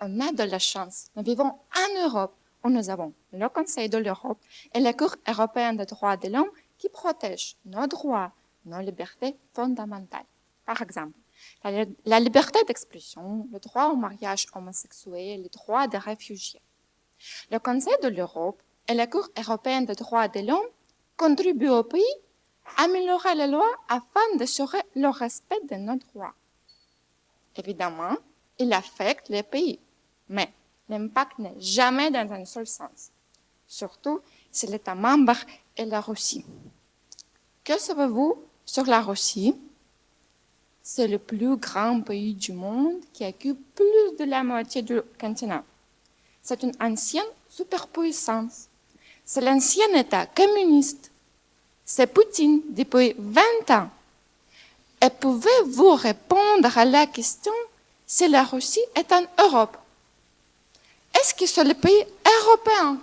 on a de la chance. Nous vivons en Europe où nous avons le Conseil de l'Europe et la Cour européenne des droits de l'homme qui protègent nos droits, nos libertés fondamentales. Par exemple, la liberté d'expression, le droit au mariage homosexuel, les droits des réfugiés. Le Conseil de l'Europe et la Cour européenne des droits de l'homme contribuent au pays à améliorer les lois afin d'assurer le respect de nos droits. Évidemment, il affecte les pays, mais l'impact n'est jamais dans un seul sens, surtout si l'État membre est la Russie. Que savez-vous sur la Russie? C'est le plus grand pays du monde qui occupe plus de la moitié du continent. C'est une ancienne superpuissance. C'est l'ancien État communiste. C'est Poutine depuis 20 ans. Et pouvez-vous répondre à la question si la Russie est en Europe? Est-ce que c'est le pays européen?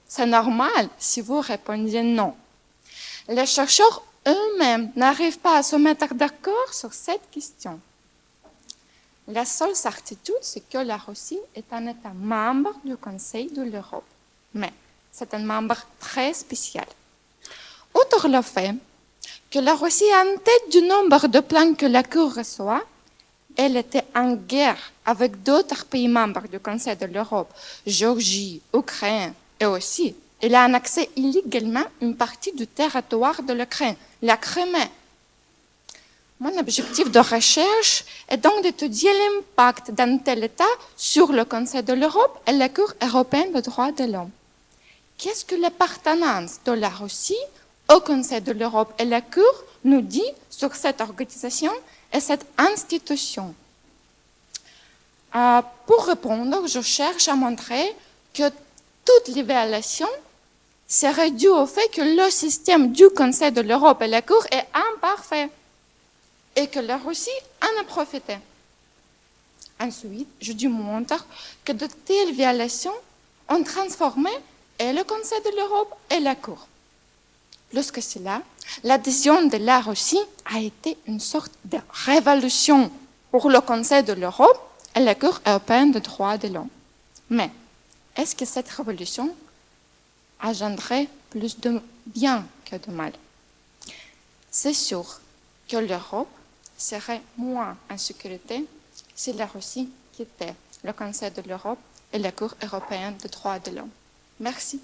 C'est normal si vous répondiez non. Les chercheurs eux-mêmes n'arrivent pas à se mettre d'accord sur cette question. La seule certitude, c'est que la Russie est un État membre du Conseil de l'Europe. Mais c'est un membre très spécial. Outre le fait que la Russie est en tête du nombre de plaintes que la Cour reçoit, elle était en guerre avec d'autres pays membres du Conseil de l'Europe, Géorgie, Ukraine, et aussi, elle a annexé illégalement une partie du territoire de l'Ukraine, la Crimée. Mon objectif de recherche est donc d'étudier l'impact d'un tel État sur le Conseil de l'Europe et la Cour européenne des droits de l'homme. Qu'est-ce que l'appartenance de la Russie au Conseil de l'Europe et la Cour nous dit sur cette organisation et cette institution? Pour répondre, je cherche à montrer que toute l'évaluation serait due au fait que le système du Conseil de l'Europe et la Cour est imparfait et que la Russie en a profité. Ensuite, je démontre que de telles violations ont transformé et le Conseil de l'Europe et la Cour. Plus que cela, l'adhésion de la Russie a été une sorte de révolution pour le Conseil de l'Europe et la Cour européenne des droits de l'homme. Mais est-ce que cette révolution a engendré plus de bien que de mal? C'est sûr que l'Europe serait moins en sécurité si la Russie quittait le Conseil de l'Europe et la Cour européenne des droits de l'homme. Merci.